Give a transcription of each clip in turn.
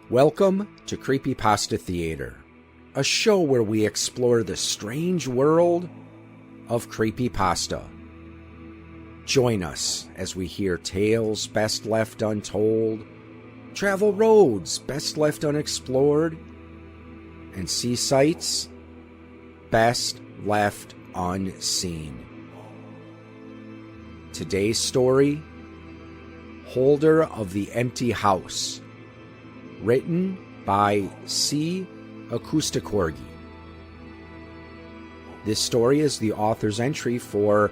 Welcome to Creepypasta Theater, a show where we explore the strange world of creepypasta. Join us as we hear tales best left untold, travel roads best left unexplored, and see sights best left unseen. Today's story, Holder of the Empty House, written by CiAcoustiCorgi. This story is the author's entry for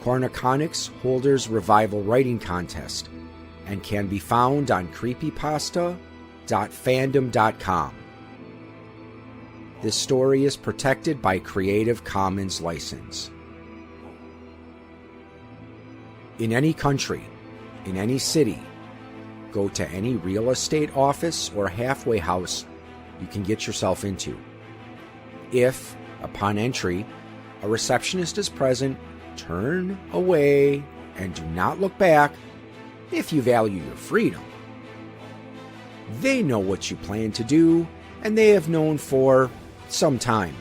Cornconic's Holders Revival Writing Contest and can be found on creepypasta.fandom.com. This story is protected by Creative Commons license. In any country, in any city, go to any real estate office or halfway house you can get yourself into. If, upon entry, a receptionist is present, turn away and do not look back if you value your freedom. They know what you plan to do, and they have known for some time.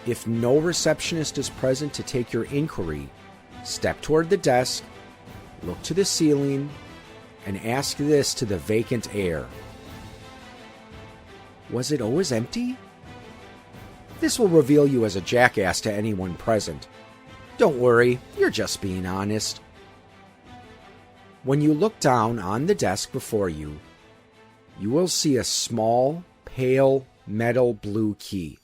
If no receptionist is present to take your inquiry, step toward the desk, look to the ceiling, and ask this to the vacant air. Was it always empty? This will reveal you as a jackass to anyone present. Don't worry, you're just being honest. When you look down on the desk before you, you will see a small, pale, metal blue key.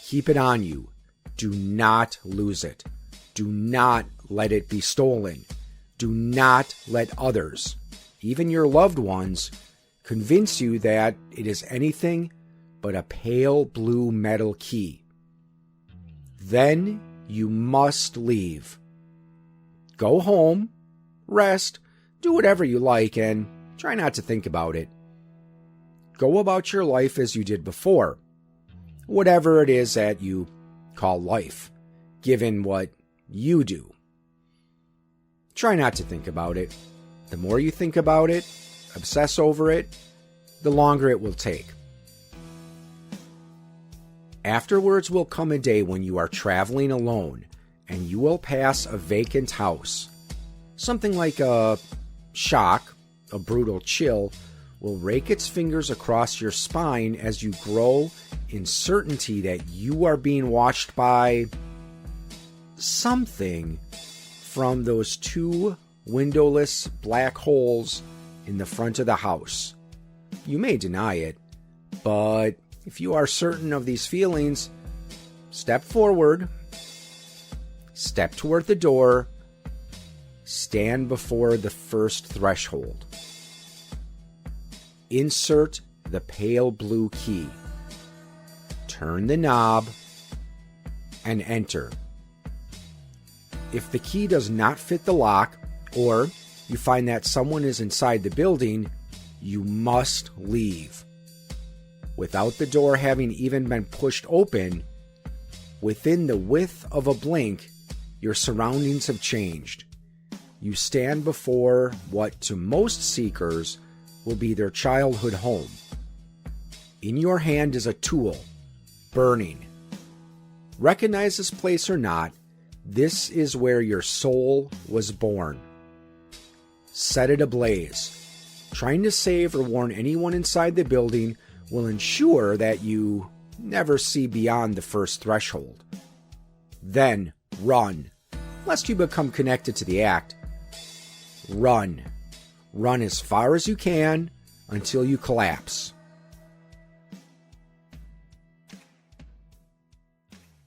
Keep it on you. Do not lose it. Do not let it be stolen. Do not let others, even your loved ones, convince you that it is anything but a pale blue metal key. Then you must leave. Go home, rest, do whatever you like, and try not to think about it. Go about your life as you did before, whatever it is that you call life, given what you do. Try not to think about it. The more you think about it, obsess over it, the longer it will take. Afterwards will come a day when you are traveling alone and you will pass a vacant house. Something like a shock, a brutal chill, will rake its fingers across your spine as you grow in certainty that you are being watched by something from those two windowless black holes in the front of the house. You may deny it, but if you are certain of these feelings, step forward, step toward the door, stand before the first threshold. Insert the pale blue key, turn the knob, and enter. If the key does not fit the lock, or you find that someone is inside the building, you must leave. Without the door having even been pushed open, within the width of a blink, your surroundings have changed. You stand before what to most seekers will be their childhood home. In your hand is a tool, burning. Recognize this place or not, this is where your soul was born. Set it ablaze. Trying to save or warn anyone inside the building will ensure that you never see beyond the first threshold. Then run, lest you become connected to the act. Run. Run as far as you can until you collapse.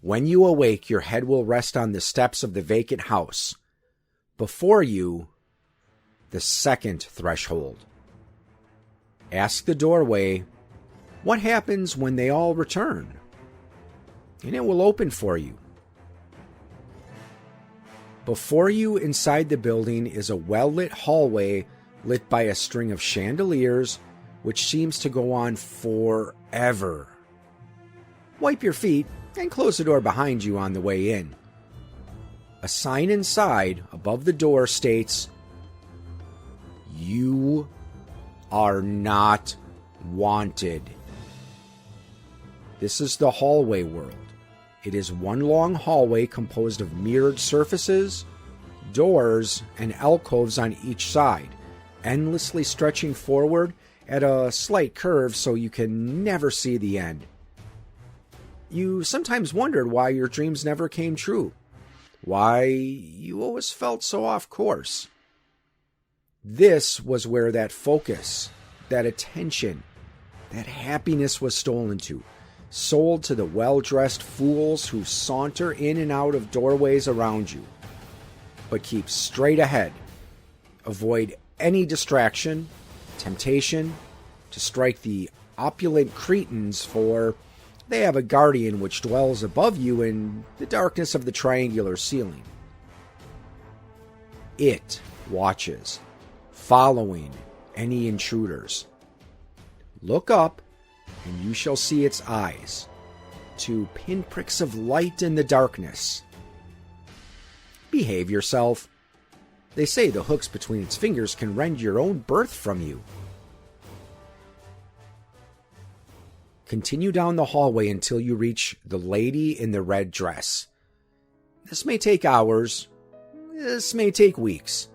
When you awake, your head will rest on the steps of the vacant house. Before you, the second threshold. Ask the doorway, what happens when they all return? And it will open for you. Before you, inside the building, is a well-lit hallway lit by a string of chandeliers, which seems to go on forever. Wipe your feet and close the door behind you on the way in. A sign inside, above the door, states, "You are not wanted. This is the hallway world. It is one long hallway composed of mirrored surfaces, doors, and alcoves on each side, endlessly stretching forward at a slight curve so you can never see the end. You sometimes wondered why your dreams never came true, why you always felt so off course. This was where that focus, that attention, that happiness was stolen to, sold to the well-dressed fools who saunter in and out of doorways around you. But keep straight ahead. Avoid any distraction, temptation to strike the opulent cretins, for they have a guardian which dwells above you in the darkness of the triangular ceiling. It watches, following any intruders. Look up, and you shall see its eyes, two pinpricks of light in the darkness. Behave yourself. They say the hooks between its fingers can rend your own birth from you. Continue down the hallway until you reach the lady in the red dress. This may take hours. This may take weeks.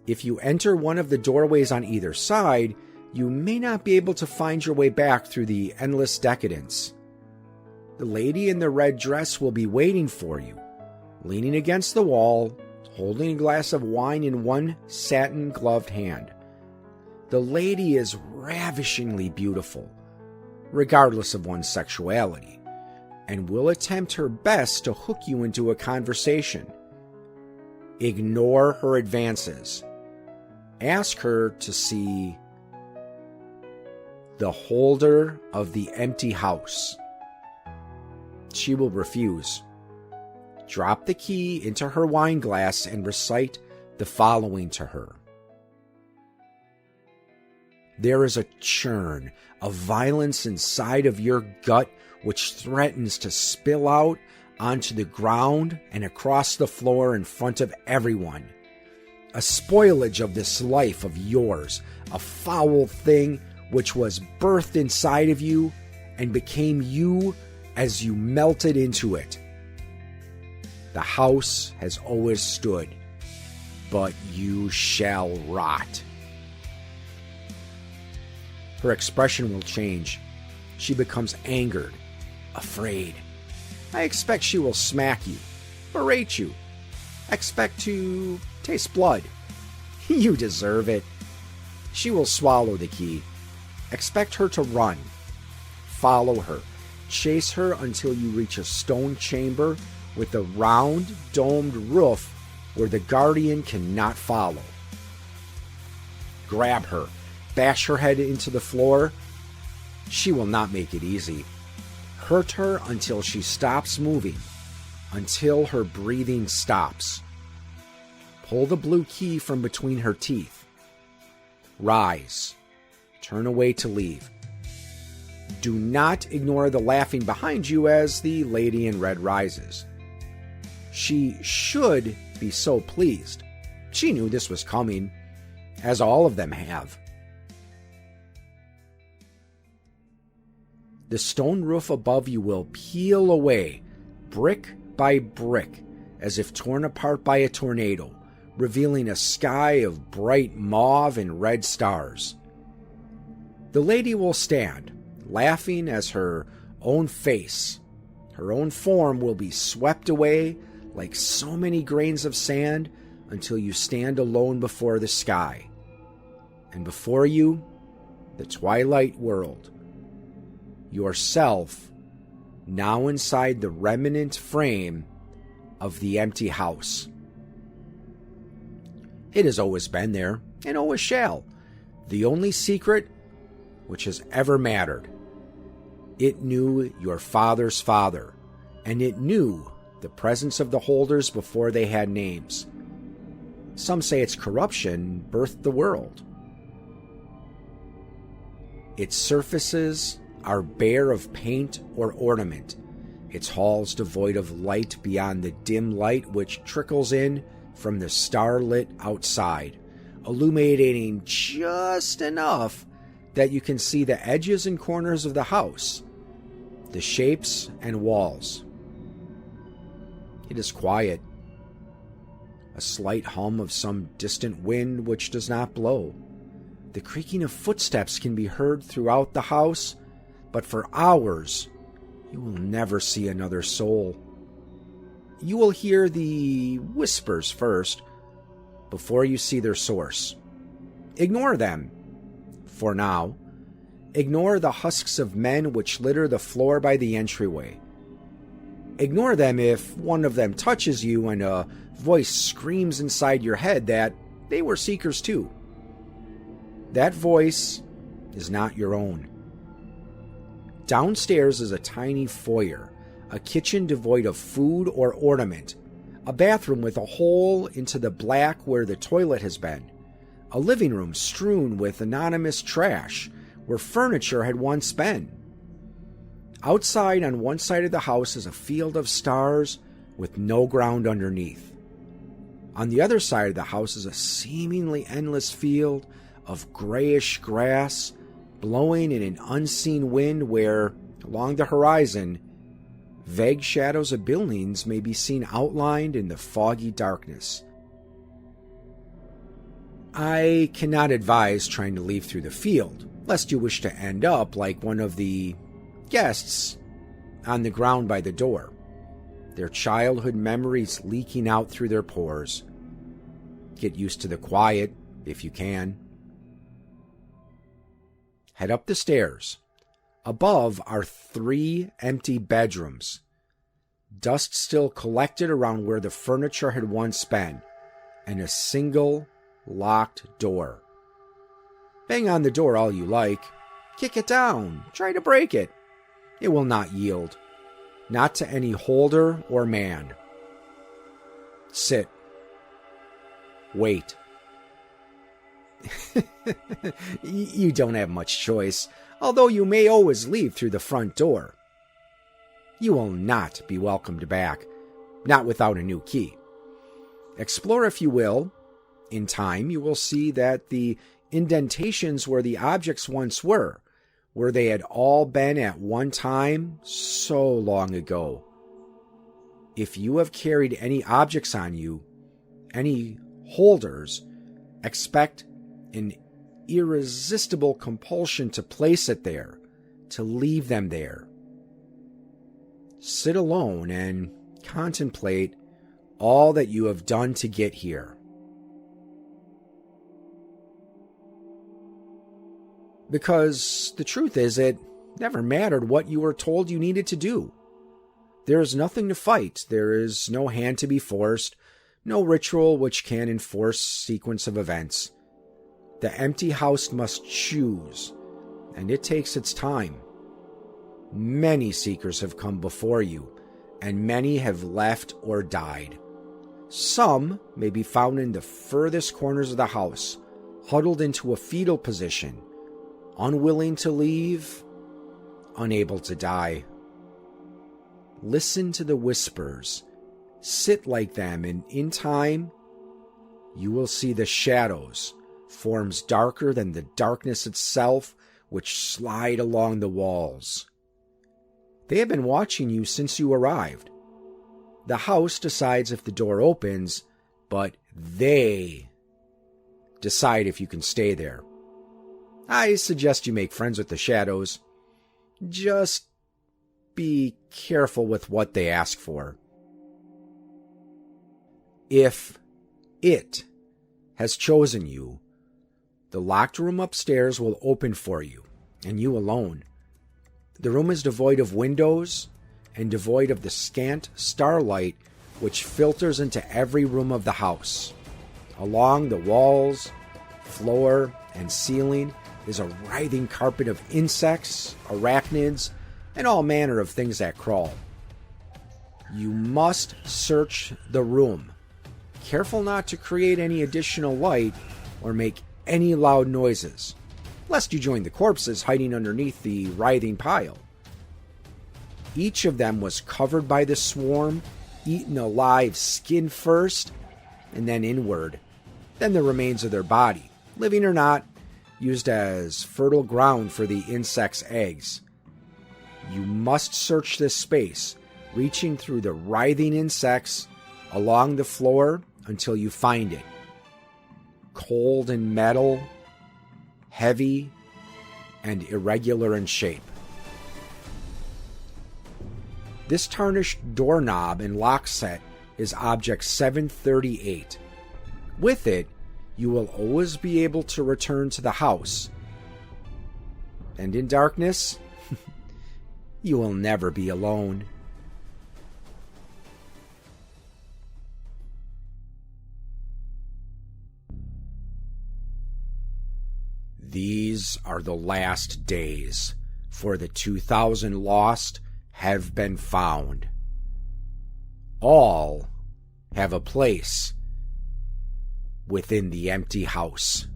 If you enter one of the doorways on either side, you may not be able to find your way back through the endless decadence. The lady in the red dress will be waiting for you, leaning against the wall, holding a glass of wine in one satin-gloved hand. The lady is ravishingly beautiful, regardless of one's sexuality, and will attempt her best to hook you into a conversation. Ignore her advances. Ask her to see the holder of the empty house. She will refuse. Drop the key into her wine glass and recite the following to her. There is a churn of violence inside of your gut which threatens to spill out onto the ground and across the floor in front of everyone. A spoilage of this life of yours, a foul thing which was birthed inside of you and became you as you melted into it. The house has always stood, but you shall rot. Her expression will change. She becomes angered, afraid. I expect she will smack you, berate you. Expect to taste blood. You deserve it. She will swallow the key. Expect her to run. Follow her. Chase her until you reach a stone chamber with a round, domed roof where the guardian cannot follow. Grab her. Bash her head into the floor. She will not make it easy. Hurt her until she stops moving, until her breathing stops. Pull the blue key from between her teeth. Rise. Turn away to leave. Do not ignore the laughing behind you as the lady in red rises. She should be so pleased. She knew this was coming, as all of them have. The stone roof above you will peel away, brick by brick, as if torn apart by a tornado, revealing a sky of bright mauve and red stars. The lady will stand, laughing as her own face, her own form will be swept away like so many grains of sand until you stand alone before the sky. And before you, the twilight world. Yourself, now inside the remnant frame of the empty house. It has always been there, and always shall. The only secret which has ever mattered. It knew your father's father, and it knew the presence of the holders before they had names. Some say its corruption birthed the world. Its surfaces are bare of paint or ornament, its halls devoid of light beyond the dim light which trickles in from the starlit outside, illuminating just enough that you can see the edges and corners of the house, the shapes and walls. It is quiet. A slight hum of some distant wind which does not blow. The creaking of footsteps can be heard throughout the house, but for hours you will never see another soul. You will hear the whispers first, before you see their source. Ignore them. For now, ignore the husks of men which litter the floor by the entryway. Ignore them if one of them touches you and a voice screams inside your head that they were seekers too. That voice is not your own. Downstairs is a tiny foyer, a kitchen devoid of food or ornament, a bathroom with a hole into the black where the toilet has been, a living room strewn with anonymous trash where furniture had once been. Outside on one side of the house is a field of stars with no ground underneath. On the other side of the house is a seemingly endless field of grayish grass blowing in an unseen wind where, along the horizon, vague shadows of buildings may be seen outlined in the foggy darkness. I cannot advise trying to leave through the field, lest you wish to end up like one of the guests on the ground by the door, their childhood memories leaking out through their pores. Get used to the quiet, if you can. Head up the stairs. Above are 3 empty bedrooms. Dust still collected around where the furniture had once been, and a single locked door. Bang on the door all you like. Kick it down. Try to break it. It will not yield. Not to any holder or man. Sit. Wait. You don't have much choice, although you may always leave through the front door. You will not be welcomed back, not without a new key. Explore if you will. In time, you will see that the indentations where the objects once were, where they had all been at one time so long ago. If you have carried any objects on you, any holders, expect an irresistible compulsion to place it there, to leave them there. Sit alone and contemplate all that you have done to get here. Because the truth is, it never mattered what you were told you needed to do. There is nothing to fight. There is no hand to be forced, no ritual which can enforce sequence of events. The empty house must choose, and it takes its time. Many seekers have come before you, and many have left or died. Some may be found in the furthest corners of the house, huddled into a fetal position, unwilling to leave, unable to die. Listen to the whispers. Sit like them, and in time, you will see the shadows, forms darker than the darkness itself, which slide along the walls. They have been watching you since you arrived. The house decides if the door opens, but they decide if you can stay there. I suggest you make friends with the shadows. Just be careful with what they ask for. If it has chosen you, the locked room upstairs will open for you, and you alone. The room is devoid of windows and devoid of the scant starlight which filters into every room of the house. Along the walls, floor, and ceiling is a writhing carpet of insects, arachnids, and all manner of things that crawl. You must search the room, careful not to create any additional light or make any loud noises, lest you join the corpses hiding underneath the writhing pile. Each of them was covered by the swarm, eaten alive skin first, and then inward. then the remains of their body, living or not, used as fertile ground for the insect's eggs. You must search this space, reaching through the writhing insects along the floor until you find it. Cold and metal, heavy, and irregular in shape. This tarnished doorknob and lock set is object 738. With it, you will always be able to return to the house. And in darkness, you will never be alone. These are the last days, for the 2,000 lost have been found. All have a place within the empty house.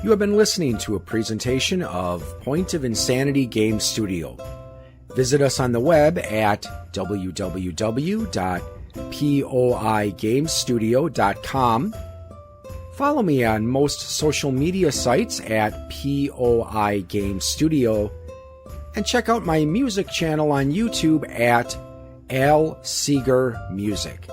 You have been listening to a presentation of Point of Insanity Game Studio. Visit us on the web at www.poigamestudio.com. Follow me on most social media sites at POI Game Studio, and check out my music channel on YouTube at Al Seeger Music.